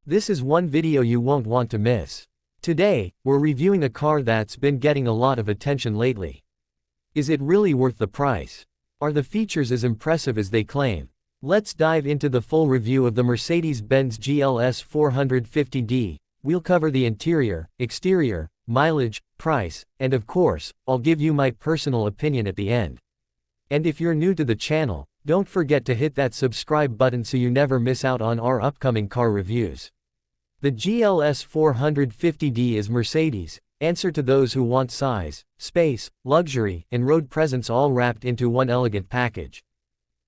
This is one video you won't want to miss. Today, we're reviewing a car that's been getting a lot of attention lately. Is it really worth the price? Are the features as impressive as they claim? Let's dive into the full review of the Mercedes-Benz GLS 450d. We'll cover the interior, exterior, mileage, price, and of course, I'll give you my personal opinion at the end. And if you're new to the channel, don't forget to hit that subscribe button so you never miss out on our upcoming car reviews. The GLS 450d is Mercedes' answer to those who want size, space, luxury, and road presence all wrapped into one elegant package.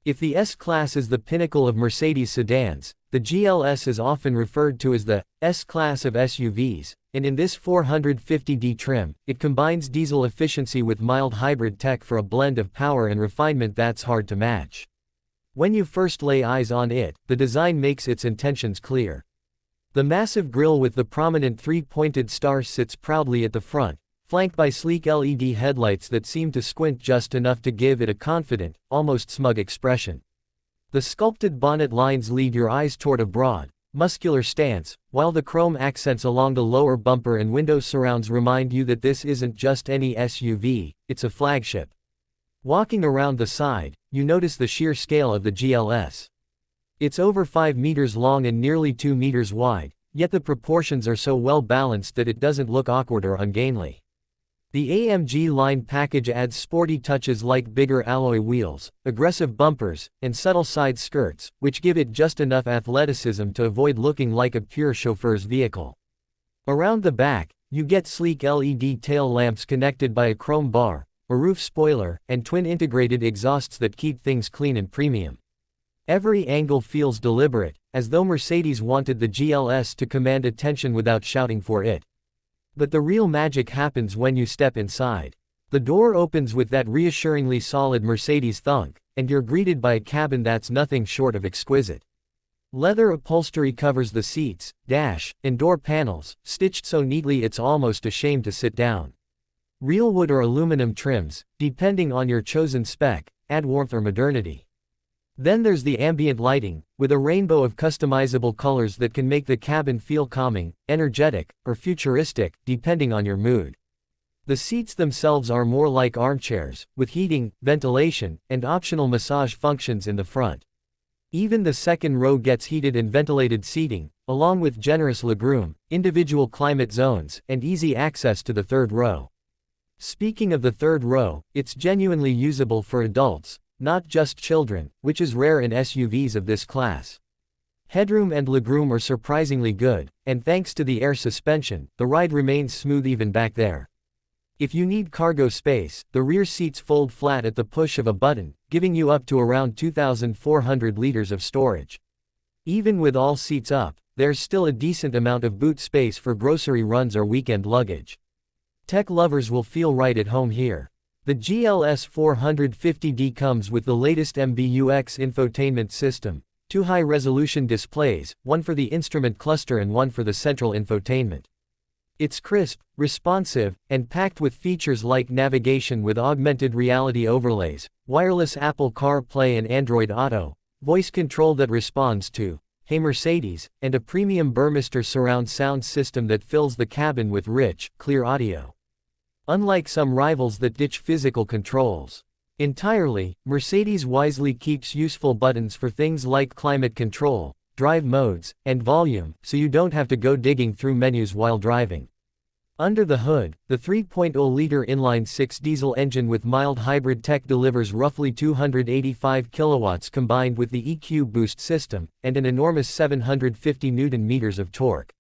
If the S-Class is the pinnacle of Mercedes sedans, the GLS is often referred to as the S-Class of SUVs, and in this 450d trim, it combines diesel efficiency with mild hybrid tech for a blend of power and refinement that's hard to match. When you first lay eyes on it, the design makes its intentions clear. The massive grille with the prominent three-pointed stars sits proudly at the front, flanked by sleek LED headlights that seem to squint just enough to give it a confident, almost smug expression. The sculpted bonnet lines lead your eyes toward a broad, muscular stance, while the chrome accents along the lower bumper and window surrounds remind you that this isn't just any SUV, it's a flagship. Walking around the side, you notice the sheer scale of the GLS. It's over 5 meters long and nearly 2 meters wide, yet the proportions are so well balanced that it doesn't look awkward or ungainly. The AMG line package adds sporty touches like bigger alloy wheels, aggressive bumpers, and subtle side skirts, which give it just enough athleticism to avoid looking like a pure chauffeur's vehicle. Around the back, you get sleek LED tail lamps connected by a chrome bar, a roof spoiler, and twin integrated exhausts that keep things clean and premium. Every angle feels deliberate, as though Mercedes wanted the GLS to command attention without shouting for it. But the real magic happens when you step inside. The door opens with that reassuringly solid Mercedes thunk, and you're greeted by a cabin that's nothing short of exquisite. Leather upholstery covers the seats, dash, and door panels, stitched so neatly it's almost a shame to sit down. Real wood or aluminum trims, depending on your chosen spec, add warmth or modernity. Then there's the ambient lighting, with a rainbow of customizable colors that can make the cabin feel calming, energetic, or futuristic, depending on your mood. The seats themselves are more like armchairs, with heating, ventilation, and optional massage functions in the front. Even the second row gets heated and ventilated seating, along with generous legroom, individual climate zones, and easy access to the third row. Speaking of the third row, it's genuinely usable for adults, not just children, which is rare in SUVs of this class. Headroom and legroom are surprisingly good, and thanks to the air suspension, the ride remains smooth even back there. If you need cargo space, the rear seats fold flat at the push of a button, giving you up to around 2,400 liters of storage. Even with all seats up, there's still a decent amount of boot space for grocery runs or weekend luggage. Tech lovers will feel right at home here. The GLS 450d comes with the latest MBUX infotainment system, 2 high-resolution displays, one for the instrument cluster and one for the central infotainment. It's crisp, responsive, and packed with features like navigation with augmented reality overlays, wireless Apple CarPlay and Android Auto, voice control that responds to "Hey Mercedes," and a premium Burmester surround sound system that fills the cabin with rich, clear audio. Unlike some rivals that ditch physical controls entirely, Mercedes wisely keeps useful buttons for things like climate control, drive modes, and volume, so you don't have to go digging through menus while driving. Under the hood, the 3.0-liter inline-6 diesel engine with mild hybrid tech delivers roughly 285 kilowatts combined with the EQ boost system, and an enormous 750 Nm of torque.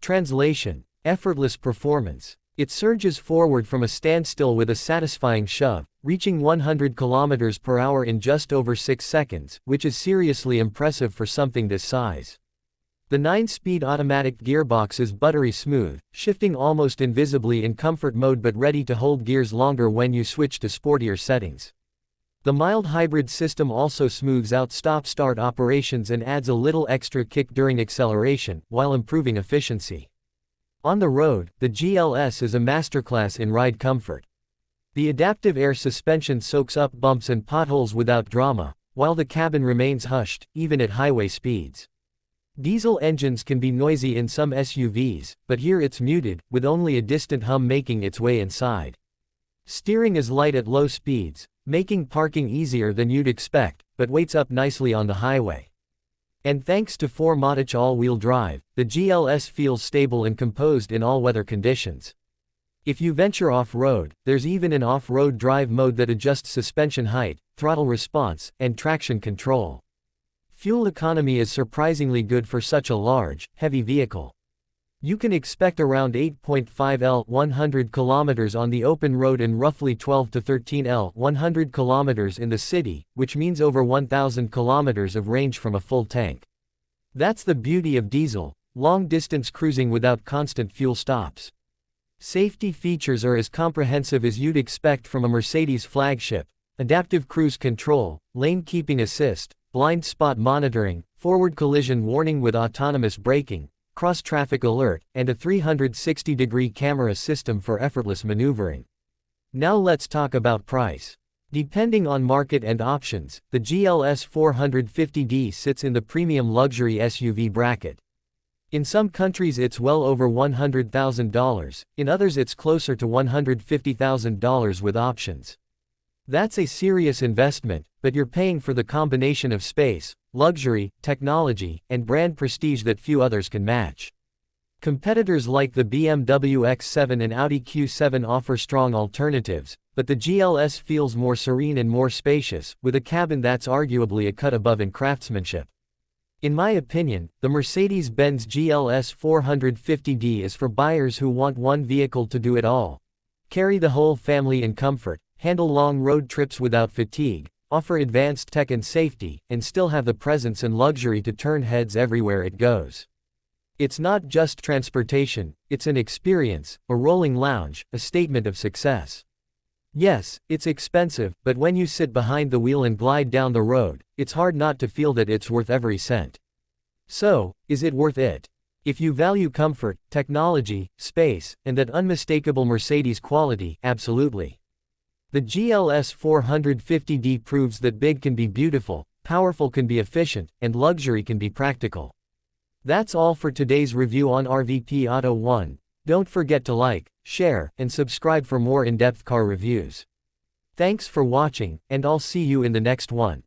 Translation: effortless performance. It surges forward from a standstill with a satisfying shove, reaching 100 km/h in just over 6 seconds, which is seriously impressive for something this size. The 9-speed automatic gearbox is buttery smooth, shifting almost invisibly in comfort mode but ready to hold gears longer when you switch to sportier settings. The mild hybrid system also smooths out stop-start operations and adds a little extra kick during acceleration, while improving efficiency. On the road, the GLS is a masterclass in ride comfort. The adaptive air suspension soaks up bumps and potholes without drama, while the cabin remains hushed, even at highway speeds. Diesel engines can be noisy in some SUVs, but here it's muted, with only a distant hum making its way inside. Steering is light at low speeds, making parking easier than you'd expect, but weights up nicely on the highway. And thanks to 4MATIC all-wheel drive, the GLS feels stable and composed in all weather conditions. If you venture off-road, there's even an off-road drive mode that adjusts suspension height, throttle response, and traction control. Fuel economy is surprisingly good for such a large, heavy vehicle. You can expect around 8.5 L 100 km on the open road and roughly 12 to 13 L 100 km in the city, which means over 1,000 km of range from a full tank. That's the beauty of diesel, long-distance cruising without constant fuel stops. Safety features are as comprehensive as you'd expect from a Mercedes flagship: adaptive cruise control, lane keeping assist, blind spot monitoring, forward collision warning with autonomous braking, cross-traffic alert, and a 360-degree camera system for effortless maneuvering. Now let's talk about price. Depending on market and options, the GLS 450D sits in the premium luxury SUV bracket. In some countries it's well over $100,000, in others it's closer to $150,000 with options. That's a serious investment, but you're paying for the combination of space, luxury, technology, and brand prestige that few others can match. Competitors like the BMW X7 and Audi Q7 offer strong alternatives, but the GLS feels more serene and more spacious, with a cabin that's arguably a cut above in craftsmanship. In my opinion, the Mercedes-Benz GLS 450D is for buyers who want one vehicle to do it all. Carry the whole family in comfort, handle long road trips without fatigue, offer advanced tech and safety, and still have the presence and luxury to turn heads everywhere it goes. It's not just transportation, it's an experience, a rolling lounge, a statement of success. Yes, it's expensive, but when you sit behind the wheel and glide down the road, it's hard not to feel that it's worth every cent. So, is it worth it? If you value comfort, technology, space, and that unmistakable Mercedes quality, absolutely. The GLS 450D proves that big can be beautiful, powerful can be efficient, and luxury can be practical. That's all for today's review on RVP Auto 1. Don't forget to like, share, and subscribe for more in-depth car reviews. Thanks for watching, and I'll see you in the next one.